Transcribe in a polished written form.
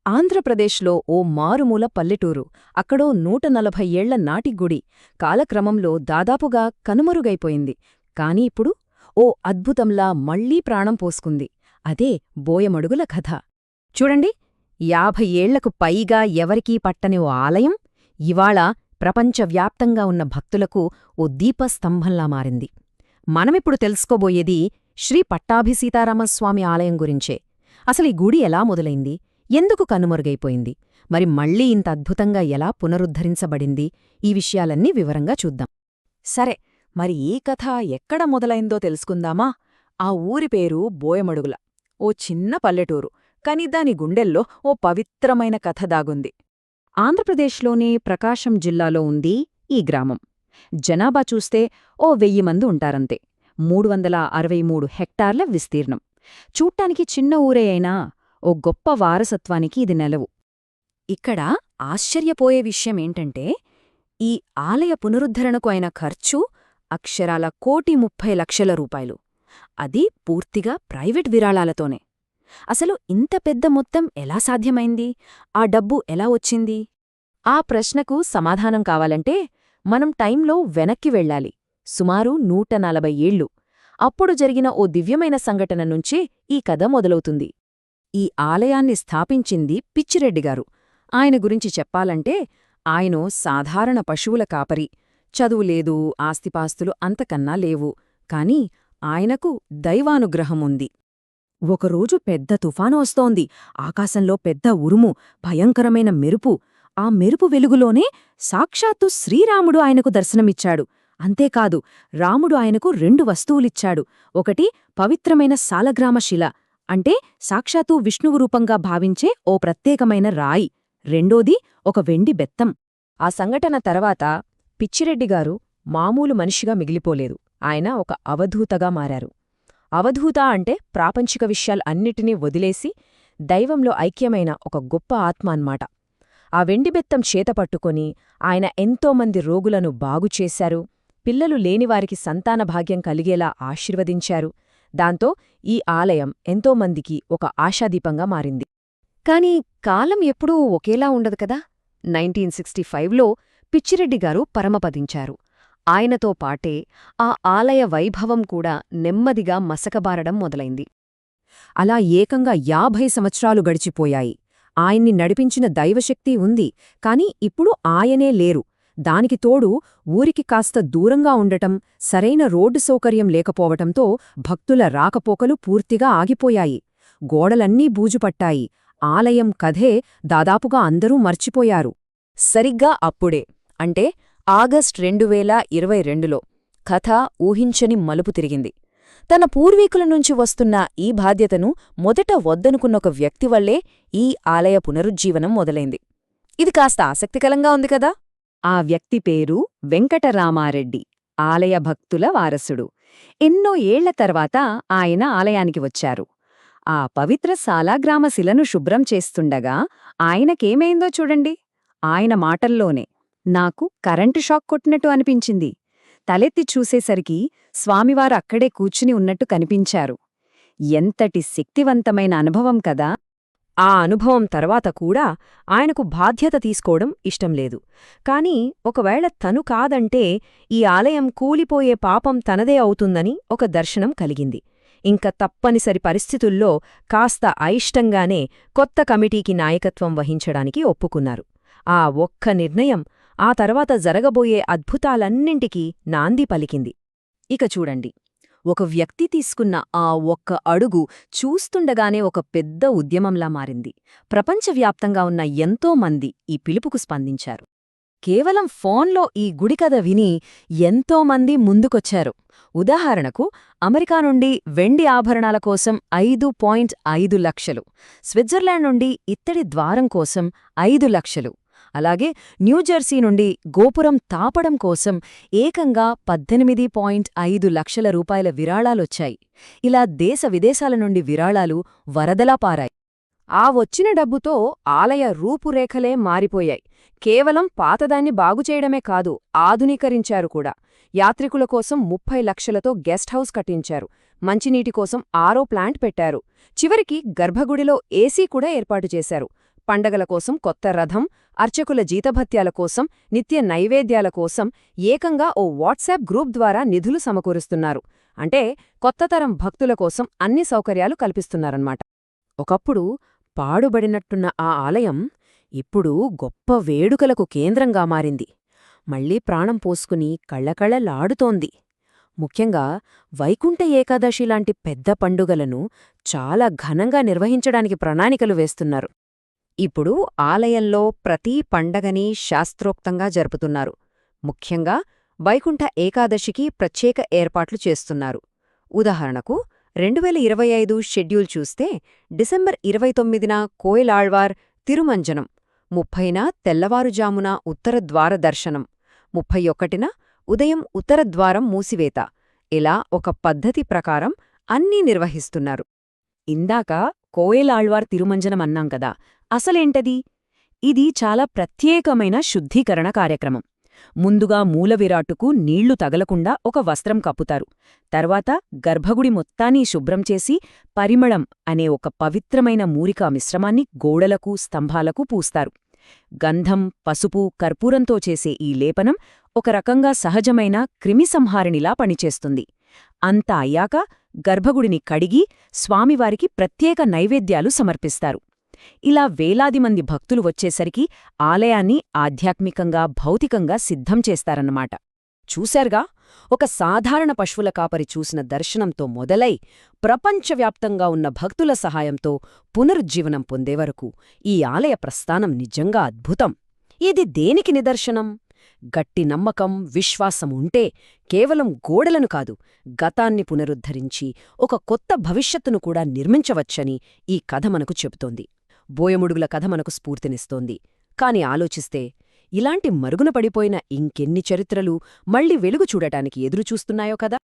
ఆంధ్రప్రదేశ్లో ఓ మారుమూల పల్లెటూరు. అక్కడో 140 ఏళ్ల నాటి గుడి కాలక్రమంలో దాదాపుగా కనుమరుగైపోయింది. కాని ఇప్పుడు ఓ అద్భుతంలా మళ్లీ ప్రాణం పోసుకుంది. అదే బోయమడుగుల కథ. చూడండి, 50 ఏళ్లకు పైగా ఎవరికీ పట్టని ఓ ఆలయం ఇవాళ ప్రపంచవ్యాప్తంగా ఉన్న భక్తులకు ఓ దీపస్తంభంలా మారింది. మనమిప్పుడు తెలుసుకోబోయేది శ్రీ పట్టాభిసీతారామస్వామి ఆలయం గురించే. అసలీ గుడి ఎలా మొదలైంది, ఎందుకు కనుమరుగైపోయింది, మరి మళ్లీ ఇంత అద్భుతంగా ఎలా పునరుద్ధరించబడింది, ఈ విషయాలన్నీ వివరంగా చూద్దాం. సరే, మరి ఈ కథ ఎక్కడ మొదలైందో తెలుసుకుందామా? ఆ ఊరి పేరు బోయమడుగుల. ఓ చిన్న పల్లెటూరు, కాని దాని గుండెల్లో ఓ పవిత్రమైన కథ దాగుంది. ఆంధ్రప్రదేశ్లోని ప్రకాశం జిల్లాలో ఉంది ఈ గ్రామం. జనాభా చూస్తే ఓ 1000 మంది ఉంటారంతే. 363 హెక్టార్ల విస్తీర్ణం. చూట్టానికి చిన్న ఊరే అయినా ఓ గొప్ప వారసత్వానికి ఇది నెలవు. ఇక్కడ ఆశ్చర్యపోయే విషయమేంటంటే, ఈ ఆలయ పునరుద్ధరణకు అయిన ఖర్చు అక్షరాల 1,30,00,000 రూపాయలు. అది పూర్తిగా ప్రైవేట్ విరాళాలతోనే. అసలు ఇంత పెద్ద మొత్తం ఎలా సాధ్యమైంది? ఆ డబ్బు ఎలా వచ్చింది? ఆ ప్రశ్నకు సమాధానం కావాలంటే మనం టైంలో వెనక్కి వెళ్ళాలి. సుమారు 140 ఏళ్ళు. అప్పుడు జరిగిన ఓ దివ్యమైన సంఘటన నుంచే ఈ కథ మొదలవుతుంది. ఈ ఆలయాన్ని స్థాపించింది పిచ్చిరెడ్డిగారు. ఆయన గురించి చెప్పాలంటే ఆయనో సాధారణ పశువుల కాపరి. చదువులేదు, ఆస్తిపాస్తులు అంతకన్నా లేవు. కాని ఆయనకు దైవానుగ్రహముంది. ఒకరోజు పెద్ద తుఫాను వస్తోంది. ఆకాశంలో పెద్ద ఉరుము, భయంకరమైన మెరుపు. ఆ మెరుపు వెలుగులోనే సాక్షాత్తు శ్రీరాముడు ఆయనకు దర్శనమిచ్చాడు. అంతేకాదు, రాముడు ఆయనకు 2 వస్తువులిచ్చాడు. ఒకటి పవిత్రమైన సాలగ్రామశిల, అంటే సాక్షాత్తు విష్ణువు రూపంగా భావించే ఓ ప్రత్యేకమైన రాయి. రెండోది ఒక వెండి బెత్తం. ఆ సంఘటన తర్వాత పిచ్చిరెడ్డిగారు మామూలు మనిషిగా మిగిలిపోలేదు. ఆయన ఒక అవధూతగా మారారు. అవధూత అంటే ప్రాపంచిక విషయాలన్నిటినీ వదిలేసి దైవంలో ఐక్యమైన ఒక గొప్ప ఆత్మ అన్మాట. ఆ వెండిబెత్తం చేతపట్టుకొని ఆయన ఎంతోమంది రోగులను బాగుచేశారు. పిల్లలు లేనివారికి సంతానభాగ్యం కలిగేలా ఆశీర్వదించారు. దాంతో ఈ ఆలయం ఎంతోమందికి ఒక ఆశాదీపంగా మారింది. కాని కాలం ఎప్పుడూ ఒకేలా ఉండదు కదా. 1965లో పిచ్చిరెడ్డిగారు పరమపదించారు. ఆయనతో పాటే ఆ ఆలయ వైభవం కూడా నెమ్మదిగా మసకబారడం మొదలైంది. అలా ఏకంగా 50 సంవత్సరాలు గడిచిపోయాయి. ఆయన్ని నడిపించిన దైవశక్తి ఉంది, కాని ఇప్పుడు ఆయనే లేరు. దానికి తోడు ఊరికి కాస్త దూరంగా ఉండటం, సరైన రోడ్డు సౌకర్యం లేకపోవటంతో భక్తుల రాకపోకలు పూర్తిగా ఆగిపోయాయి. గోడలన్నీ బూజుపట్టాయి. ఆలయం కథే దాదాపుగా అందరూ మర్చిపోయారు. సరిగ్గా అప్పుడే, అంటే ఆగస్ట్ 2022లో కథ ఊహించని మలుపు తిరిగింది. తన పూర్వీకుల నుంచి వస్తున్న ఈ బాధ్యతను మొదట వద్దనుకున్నొక వ్యక్తి వల్లే ఈ ఆలయ పునరుజ్జీవనం మొదలైంది. ఇది కాస్త ఆసక్తికరంగా ఉంది కదా. ఆ వ్యక్తి పేరు వెంకటరామారెడ్డి, ఆలయ భక్తుల వారసుడు. ఎన్నో ఏళ్ల తర్వాత ఆయన ఆలయానికి వచ్చారు. ఆ పవిత్ర సాలగ్రామశిలను శుభ్రం చేస్తుండగా ఆయనకేమైందో చూడండి. ఆయన మాటల్లోనే, నాకు కరెంటు షాక్ కొట్టినట్టు అనిపించింది. తలెత్తి చూసేసరికి స్వామివారు అక్కడే కూర్చుని ఉన్నట్టు కనిపించారు. ఎంతటి శక్తివంతమైన అనుభవం కదా. ఆ అనుభవం తర్వాత కూడా ఆయనకు బాధ్యత తీసుకోవడం ఇష్టంలేదు. కాని ఒకవేళ తను కాదంటే ఈ ఆలయం కూలిపోయే పాపం తనదే అవుతుందని ఒక దర్శనం కలిగింది. ఇంక తప్పనిసరి పరిస్థితుల్లో కాస్త అయిష్టంగానే కొత్త కమిటీకి నాయకత్వం వహించడానికి ఒప్పుకున్నారు. ఆ ఒక్క నిర్ణయం ఆ తర్వాత జరగబోయే అద్భుతాలన్నింటికీ నాంది పలికింది. ఇక చూడండి, ఒక వ్యక్తి తీసుకున్న ఆ ఒక్క అడుగు చూస్తుండగానే ఒక పెద్ద ఉద్యమంలా మారింది. ప్రపంచవ్యాప్తంగా ఉన్న ఎంతోమంది ఈ పిలుపుకు స్పందించారు. కేవలం ఫోన్లో ఈ గుడికథ విని ఎంతోమంది ముందుకొచ్చారు. ఉదాహరణకు, అమెరికా నుండి వెండి ఆభరణాల కోసం 5.5 లక్షలు, స్విట్జర్లాండ్ నుండి ఇత్తడి ద్వారం కోసం 5 లక్షలు, అలాగే న్యూజెర్సీ నుండి గోపురం తాపడం కోసం ఏకంగా 18.5 లక్షల రూపాయల విరాళాలొచ్చాయి. ఇలా దేశ విదేశాల నుండి విరాళాలు వరదలా పారాయి. ఆ వచ్చిన డబ్బుతో ఆలయ రూపురేఖలే మారిపోయాయి. కేవలం పాతదాన్ని బాగుచేయడమే కాదు, ఆధునీకరించారు కూడా. యాత్రికుల కోసం 30 లక్షలతో గెస్ట్ హౌస్ కట్టించారు. మంచినీటి కోసం ఆరో ప్లాంట్ పెట్టారు. చివరికి గర్భగుడిలో ఏసీ కూడా ఏర్పాటు చేశారు. పండగల కోసం కొత్త రథం, అర్చకుల జీతభత్యాల కోసం, నిత్య నైవేద్యాల కోసం ఏకంగా ఓ వాట్సాప్ గ్రూప్ ద్వారా నిధులు సమకూరుస్తున్నారు. అంటే కొత్తతరం భక్తుల కోసం అన్ని సౌకర్యాలు కల్పిస్తున్నారన్నమాట. ఒకప్పుడు పాడుబడినట్టున్న ఆ ఆలయం ఇప్పుడు గొప్ప వేడుకలకు కేంద్రంగా మారింది. మళ్లీ ప్రాణం పోసుకుని కళ్లకళ్లలాడుతోంది. ముఖ్యంగా వైకుంఠ ఏకాదశి లాంటి పెద్ద పండుగలను చాలా ఘనంగా నిర్వహించడానికి ప్రణాళికలు వేస్తున్నారు. ఇప్పుడు ఆలయంలో ప్రతి పండగని శాస్త్రోక్తంగా జరుపుతున్నారు. ముఖ్యంగా వైకుంఠ ఏకాదశికి ప్రత్యేక ఏర్పాట్లు చేస్తున్నారు. ఉదాహరణకు 2025 షెడ్యూల్ చూస్తే డిసెంబర్ 29న కోయిలాళ్వార్ తిరుమంజనం, 30న తెల్లవారుజామున ఉత్తరద్వార దర్శనం, 31న ఉదయం ఉత్తరద్వారం మూసివేత, ఇలా ఒక పద్ధతి ప్రకారం అన్నీ నిర్వహిస్తున్నారు. ఇందాక కోయలాళ్వార్ తిరుమంజనం అన్నాం కదా, అసలేంటది? ఇది చాలా ప్రత్యేకమైన శుద్ధీకరణ కార్యక్రమం. ముందుగా మూలవిరాట్టుకు నీళ్లు తగలకుండా ఒక వస్త్రం కప్పుతారు. తర్వాత గర్భగుడి మొత్తాన్ని శుభ్రం చేసి పరిమళం అనే ఒక పవిత్రమైన మూలికా మిశ్రమాన్ని గోడలకు, స్తంభాలకు పూస్తారు. గంధం, పసుపు, కర్పూరంతో చేసే ఈ లేపనం ఒక రకంగా సహజమైన క్రిమిసంహారిణిలా పనిచేస్తుంది. అంతా అయ్యాక గర్భగుడిని కడిగి స్వామివారికి ప్రత్యేక నైవేద్యాలు సమర్పిస్తారు. ఇలా వేలాది మంది భక్తులు వచ్చేసరికి ఆలయాన్ని ఆధ్యాత్మికంగా, భౌతికంగా సిద్ధం చేస్తారన్నమాట. చూశారుగా, ఒక సాధారణ పశువుల కాపరి చూసిన దర్శనంతో మొదలై ప్రపంచవ్యాప్తంగా ఉన్న భక్తుల సహాయంతో పునరుజ్జీవనం పొందేవరకు ఈ ఆలయ ప్రస్థానం నిజంగా అద్భుతం. ఇది దేనికి నిదర్శనం? గట్టి నమ్మకం, విశ్వాసం ఉంటే కేవలం గోడలను కాదు, గతాన్ని పునరుద్ధరించి ఒక కొత్త భవిష్యత్తును కూడా నిర్మించవచ్చని ఈ కథ మనకు చెబుతోంది. బోయముడుగుల కథ మనకు స్ఫూర్తినిస్తోంది. కాని ఆలోచిస్తే ఇలాంటి మరుగున పడిపోయిన ఇంకెన్ని చరిత్రలు మళ్లీ వెలుగు చూడటానికి ఎదురుచూస్తున్నాయో కదా.